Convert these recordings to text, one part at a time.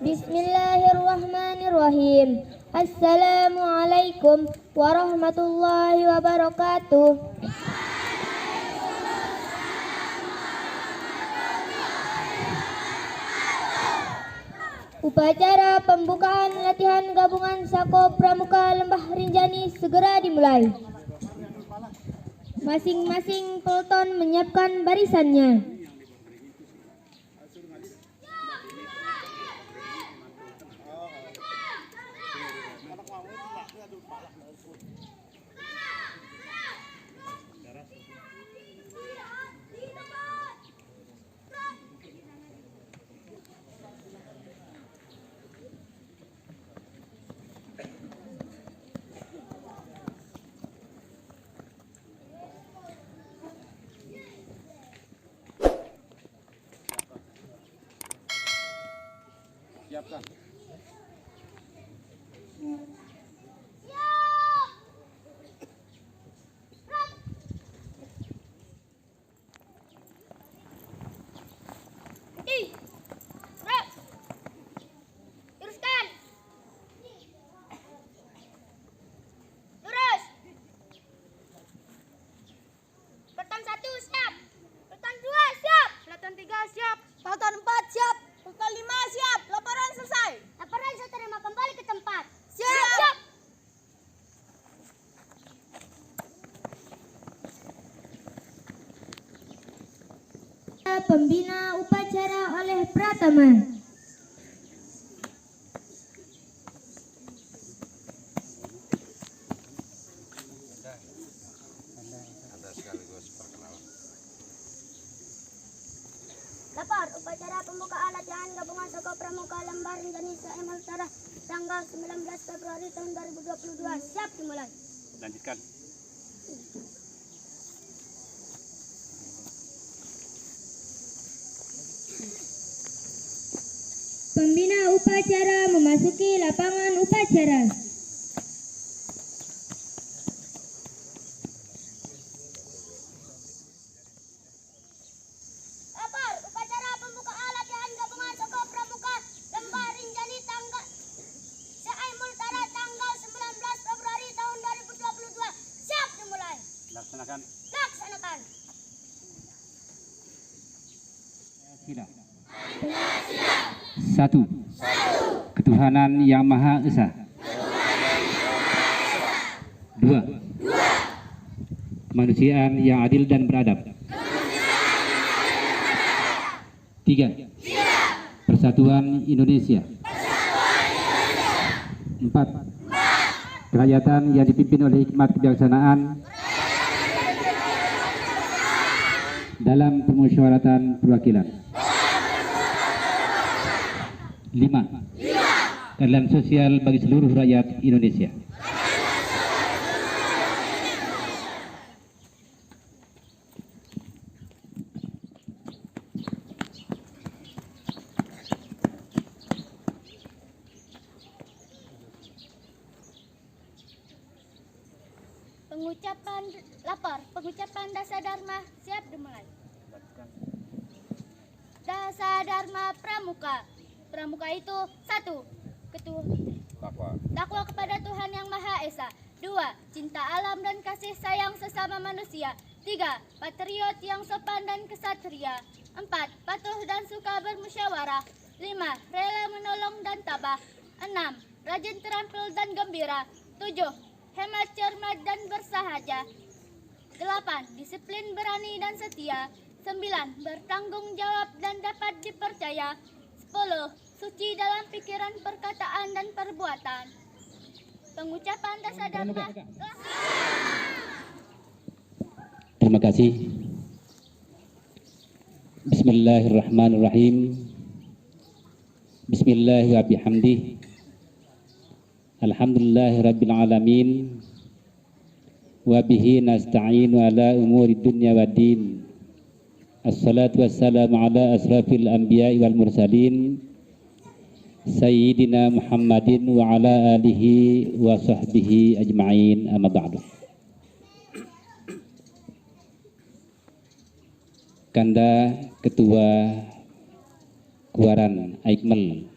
Bismillahirrahmanirrahim. Assalamualaikum warahmatullahi wabarakatuh. Upacara pembukaan latihan gabungan Sako Pramuka Lembah Rinjani segera dimulai. Masing-masing peloton menyiapkan barisannya. Siapkan. Teruskan. Lurus. Peloton 1 siap. Peloton 2 siap. Peloton 3 siap. Peloton 4 siap. Peloton 5 siap. Laporan selesai. Laporan saya terima kembali ke tempat. Siap. Pembina upacara oleh Pratama. Lapor upacara pembukaan latihan gabungan Sako Pramuka Lembah Rinjani se-Emal Utara tanggal 19 Februari tahun 2022 siap dimulai. Lanjutkan. Pembina upacara memasuki lapangan upacara. Lapor upacara pembukaan latihan gabungan Sako Pramuka Lembah Rinjani tanggal se-Emal Utara tanggal 19 Februari tahun 2022 siap dimulai. Laksanakan. Laksanakan. Sila. 1. Ketuhanan Yang Maha Esa. 2. Kemanusiaan yang adil dan beradab. 3. Persatuan Indonesia. 4. Kerakyatan yang dipimpin oleh hikmat kebijaksanaan dalam permusyawaratan perwakilan. 5. Keadilan sosial bagi seluruh rakyat Indonesia. Pengucapan Dasa Dharma siap dimulai. Dasa Dharma Pramuka. Pramuka itu 1. Takwa kepada Tuhan Yang Maha Esa. 2. Cinta alam dan kasih sayang sesama manusia. 3. Patriot yang sopan dan kesatria. 4. Patuh dan suka bermusyawarah. 5. Rela menolong dan tabah. 6. Rajin terampil dan gembira. 7. Hemat cermat dan bersahaja. 8. Disiplin berani dan setia. 9. Bertanggung jawab dan dapat dipercaya. 10. Suci dalam pikiran, perkataan, dan perbuatan. Pengucapan Dasa Dharma. Terima kasih. Bismillahirrahmanirrahim. Bismillahirrahmanirrahim. Alhamdulillahirabbil alamin. Wa bihi nasta'inu ala umuri dunya waddin. Assalatu wassalamu ala asrafil anbiya'i wal mursalin Sayyidina Muhammadin wa ala alihi wa sahbihi ajma'in, amma ba'du. Kanda Ketua Kuaran Aikmel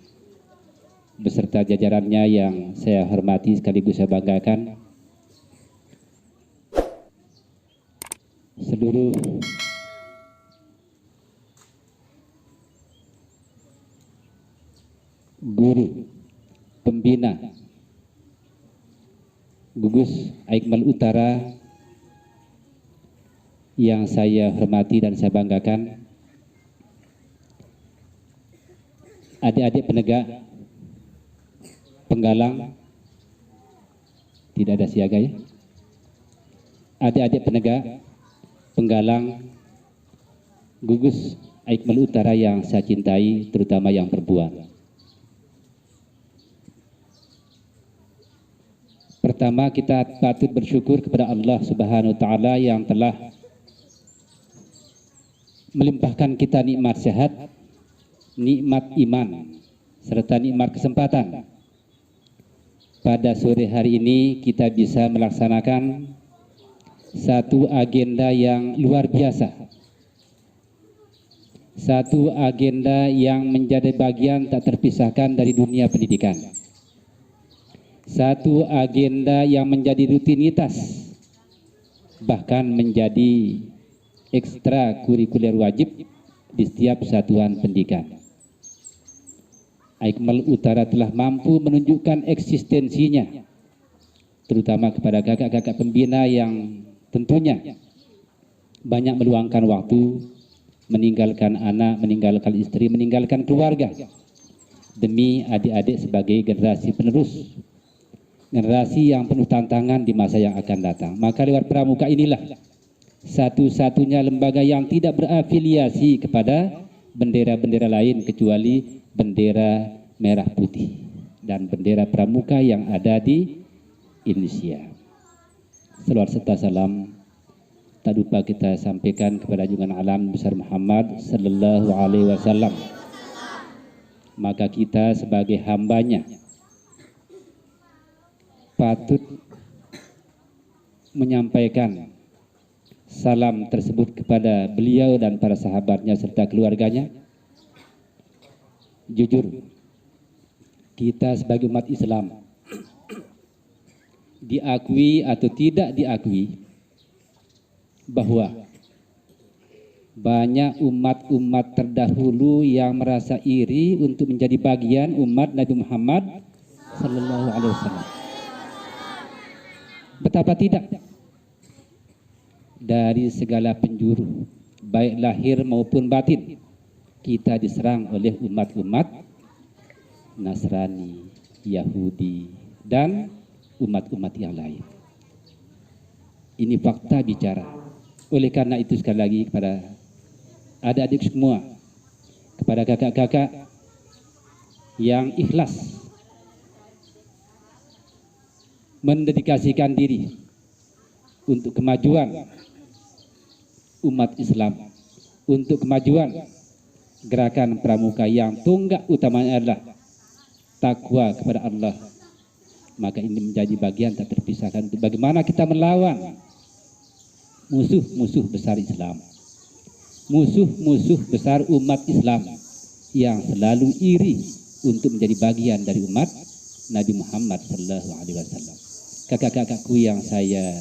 beserta jajarannya yang saya hormati sekaligus saya banggakan, seluruh guru pembina gugus Aikmal Utara yang saya hormati dan saya banggakan, adik-adik penegak penggalang, tidak ada siaga ya, adik-adik penegak penggalang gugus Aikmal Utara yang saya cintai, terutama yang perempuan. Pertama, kita patut bersyukur kepada Allah Subhanahu wa Ta'ala yang telah melimpahkan kita nikmat sehat, nikmat iman, serta nikmat kesempatan. Pada sore hari ini kita bisa melaksanakan satu agenda yang luar biasa, satu agenda yang menjadi bagian tak terpisahkan dari dunia pendidikan, satu agenda yang menjadi rutinitas, bahkan menjadi ekstrakurikuler wajib di setiap satuan pendidikan. Aikmal Utara telah mampu menunjukkan eksistensinya, terutama kepada kakak-kakak pembina yang tentunya banyak meluangkan waktu, meninggalkan anak, meninggalkan istri, meninggalkan keluarga, demi adik-adik sebagai generasi penerus, generasi yang penuh tantangan di masa yang akan datang. Maka lewat pramuka inilah satu-satunya lembaga yang tidak berafiliasi kepada bendera-bendera lain kecuali bendera merah putih dan bendera pramuka yang ada di Indonesia. Selawat serta salam tak lupa kita sampaikan kepada junjungan alam besar Muhammad sallallahu alaihi wasallam. Maka kita sebagai hambanya patut menyampaikan salam tersebut kepada beliau dan para sahabatnya serta keluarganya. Jujur, kita sebagai umat Islam, diakui atau tidak diakui, bahwa banyak umat-umat terdahulu yang merasa iri untuk menjadi bagian umat Nabi Muhammad sallallahu alaihi wasallam. Betapa tidak, dari segala penjuru, baik lahir maupun batin, kita diserang oleh umat-umat Nasrani, Yahudi, dan umat-umat yang lain. Ini fakta bicara. Oleh karena itu sekali lagi kepada adik-adik semua, kepada kakak-kakak yang ikhlas mendedikasikan diri untuk kemajuan umat Islam, untuk kemajuan gerakan pramuka yang tonggak utamanya adalah takwa kepada Allah, maka ini menjadi bagian tak terpisahkan untuk bagaimana kita melawan musuh-musuh besar Islam, musuh-musuh besar umat Islam yang selalu iri untuk menjadi bagian dari umat Nabi Muhammad sallallahu alaihi wasallam. Kakak-kakakku yang saya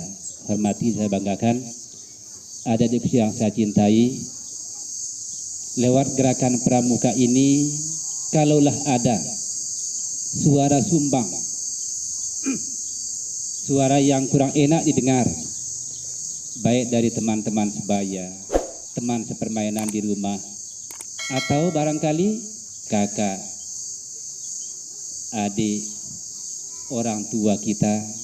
hormati, saya banggakan, adik-adik yang saya cintai, lewat gerakan pramuka ini, kalaulah ada suara sumbang, suara yang kurang enak didengar, baik dari teman-teman sebaya, teman sepermainan di rumah, atau barangkali kakak, adik, orang tua kita,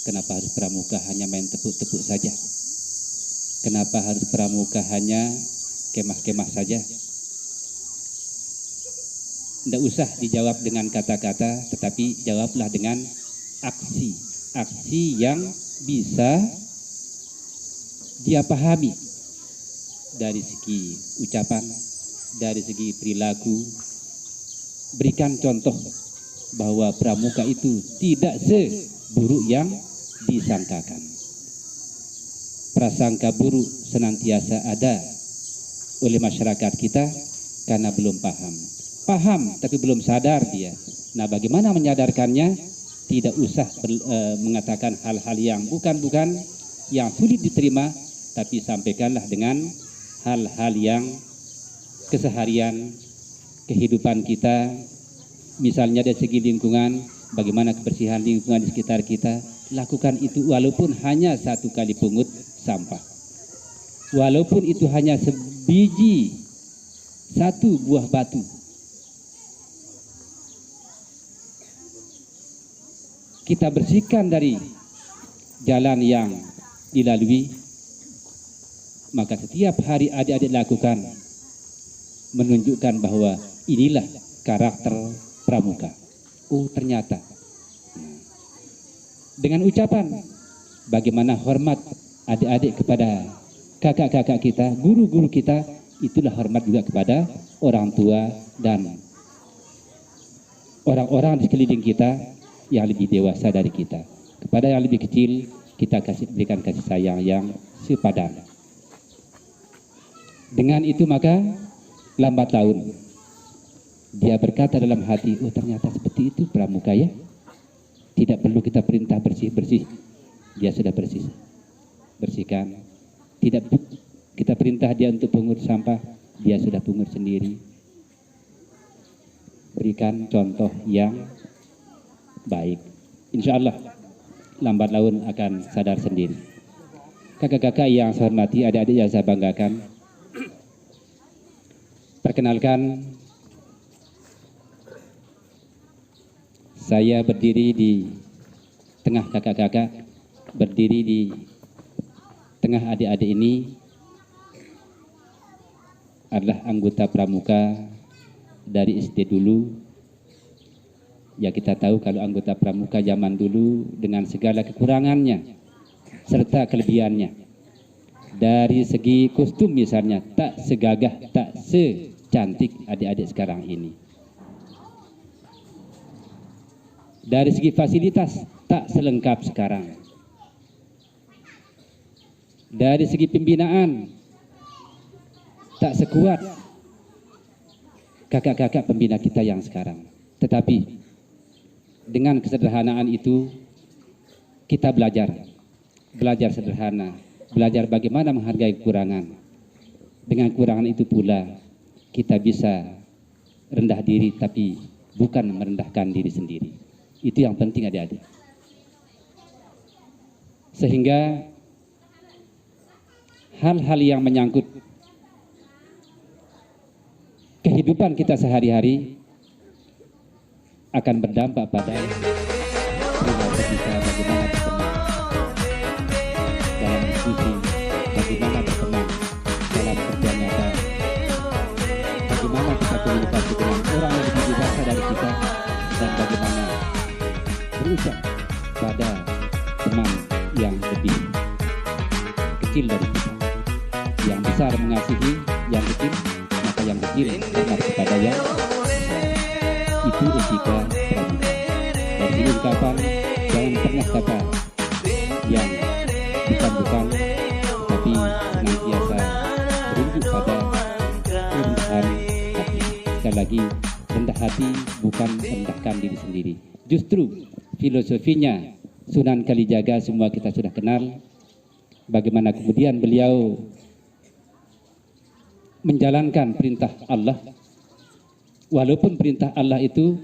kenapa harus pramuka hanya main tepuk-tepuk saja? Kenapa harus pramuka hanya kemah-kemah saja? Tidak usah dijawab dengan kata-kata, tetapi jawablah dengan aksi. Aksi yang bisa dia pahami dari segi ucapan, dari segi perilaku. Berikan contoh bahwa pramuka itu tidak seburuk yang disangkakan. Prasangka buruk senantiasa ada oleh masyarakat kita karena belum paham. paham tapi belum sadar dia. Nah, bagaimana menyadarkannya? Tidak usah mengatakan hal-hal yang bukan-bukan, yang sulit diterima, tapi sampaikanlah dengan hal-hal yang keseharian kehidupan kita. Misalnya dari segi lingkungan, bagaimana kebersihan lingkungan di sekitar kita, lakukan itu walaupun hanya 1 kali pungut sampah. Walaupun itu hanya sebiji, 1 buah batu. Kita bersihkan dari jalan yang dilalui, maka setiap hari adik-adik lakukan, menunjukkan bahwa inilah karakter pramuka. Oh, ternyata. Dengan ucapan bagaimana hormat adik-adik kepada kakak-kakak kita, guru-guru kita, itulah hormat juga kepada orang tua dan orang-orang di sekeliling kita yang lebih dewasa dari kita. Kepada yang lebih kecil, kita berikan kasih sayang yang sepadan. Dengan itu maka lambat laun dia berkata dalam hati, oh ternyata seperti itu pramuka ya. Tidak perlu kita perintah bersih-bersih, dia sudah bersih. Bersihkan. Tidak kita perintah dia untuk pungut sampah, dia sudah pungut sendiri. Berikan contoh yang baik. Insya Allah lambat laun akan sadar sendiri. Kakak-kakak yang saya hormati, adik-adik yang saya banggakan, perkenalkan, saya berdiri di tengah kakak-kakak, berdiri di tengah adik-adik ini adalah anggota pramuka dari SD dulu. Ya, kita tahu kalau anggota pramuka zaman dulu dengan segala kekurangannya serta kelebihannya. Dari segi kostum misalnya, tak segagah, tak secantik adik-adik sekarang ini. Dari segi fasilitas, tak selengkap sekarang. Dari segi pembinaan, tak sekuat kakak-kakak pembina kita yang sekarang. Tetapi dengan kesederhanaan itu kita belajar sederhana, belajar bagaimana menghargai kekurangan. Dengan kekurangan itu pula kita bisa rendah diri, tapi bukan merendahkan diri sendiri. Itu yang penting adik-adik. Sehingga hal-hal yang menyangkut kehidupan kita sehari-hari akan berdampak pada perilaku kita, bagaimana berteman dalam diskusi, bagaimana berteman dalam kerja nyata, bagaimana kita komunikasi dengan orang yang lebih dewasa dari kita, dan bagaimana berucap pada teman yang lebih kecil dari kita. Yang besar mengasihi yang kecil, maka yang kecil hormat kepada yang itu etika pramuka. Dari sini ungkapan, jangan pernah kata yang bukan-bukan, tapi senantiasa berunjuk pada kerendahan hati. Sekali lagi, rendah hati bukan merendahkan diri sendiri. Justru filosofinya Sunan Kalijaga semua kita sudah kenal. Bagaimana kemudian beliau menjalankan perintah Allah. Walaupun perintah Allah itu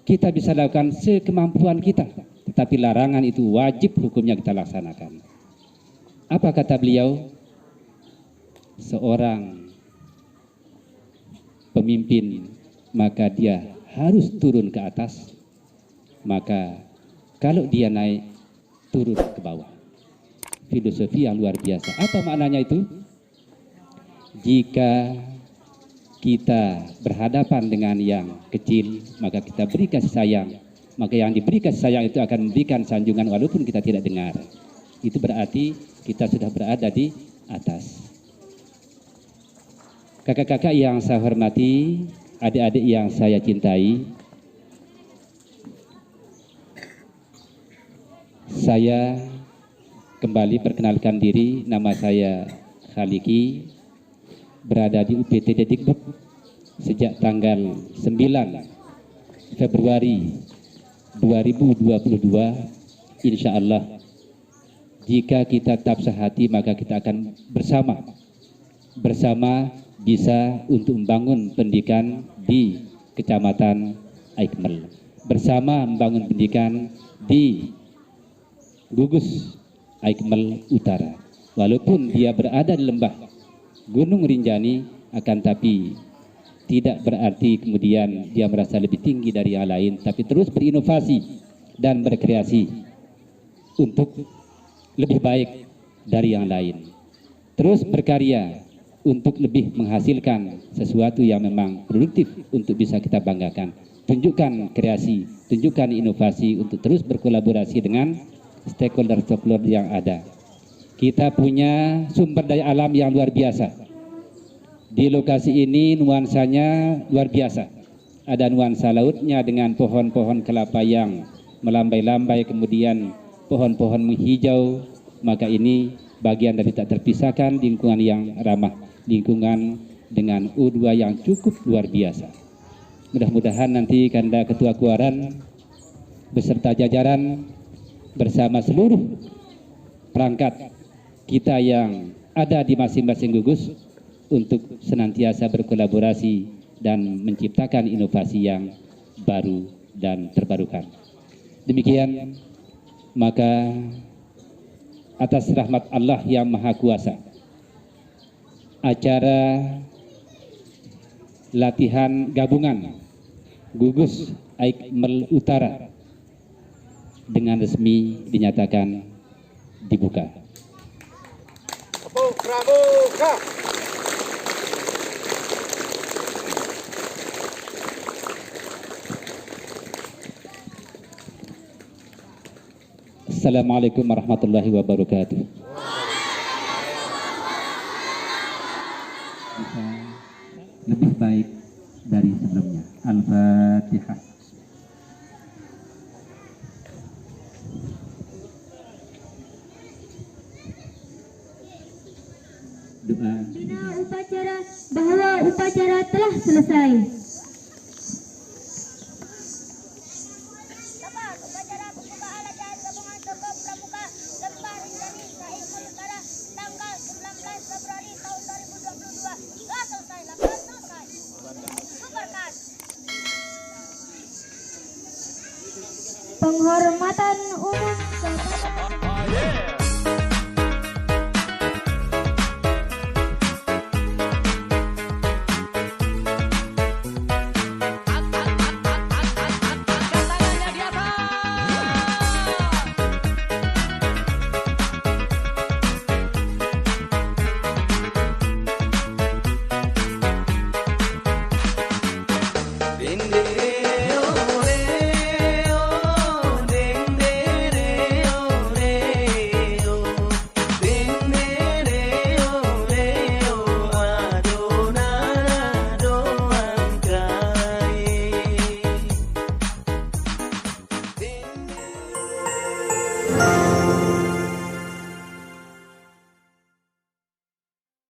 kita bisa lakukan sekemampuan kita, tetapi larangan itu wajib hukumnya kita laksanakan. Apa kata beliau? Seorang pemimpin maka dia harus turun ke atas, maka kalau dia naik, turun ke bawah. Filosofi yang luar biasa. Apa maknanya itu? Jika kita berhadapan dengan yang kecil, maka kita beri kasih sayang. Maka yang diberi kasih sayang itu akan memberikan sanjungan walaupun kita tidak dengar. Itu berarti kita sudah berada di atas. Kakak-kakak yang saya hormati, adik-adik yang saya cintai, saya kembali perkenalkan diri. Nama saya Khaliki, berada di UPT Dedikbud sejak tanggal 9 Februari 2022, insya Allah jika kita tetap sehati maka kita akan bersama bisa untuk membangun pendidikan di Kecamatan Aikmel, bersama membangun pendidikan di Gugus Aikmel Utara. Walaupun dia berada di lembah Gunung Rinjani, akan tapi tidak berarti kemudian dia merasa lebih tinggi dari yang lain, tapi terus berinovasi dan berkreasi untuk lebih baik dari yang lain. Terus berkarya untuk lebih menghasilkan sesuatu yang memang produktif untuk bisa kita banggakan. Tunjukkan kreasi, tunjukkan inovasi untuk terus berkolaborasi dengan stakeholder-stakeholder yang ada. Kita punya sumber daya alam yang luar biasa. Di lokasi ini nuansanya luar biasa. Ada nuansa lautnya dengan pohon-pohon kelapa yang melambai-lambai, kemudian pohon-pohon menghijau. Maka ini bagian dari tak terpisahkan lingkungan yang ramah, lingkungan dengan U2 yang cukup luar biasa. Mudah-mudahan nanti Kanda Ketua Kuaran beserta jajaran bersama seluruh perangkat kita yang ada di masing-masing gugus untuk senantiasa berkolaborasi dan menciptakan inovasi yang baru dan terbarukan. Demikian, maka atas rahmat Allah yang Maha Kuasa, acara latihan gabungan Gugus Aikmel Utara dengan resmi dinyatakan dibuka. Pramuka. Assalamualaikum warahmatullahi wabarakatuh. Bisa lebih baik dari sebelumnya. Al-Fatihah. Doa. Bina upacara bahwa upacara telah selesai. Tepat upacara pembukaan latihan gabungan Tokoh Pramuka Lembah Rinjani Aikmel Utara tanggal 19 Februari tahun 2022 telah selesai. Lakukan selesai. Bubarkan. Penghormatan umum kepada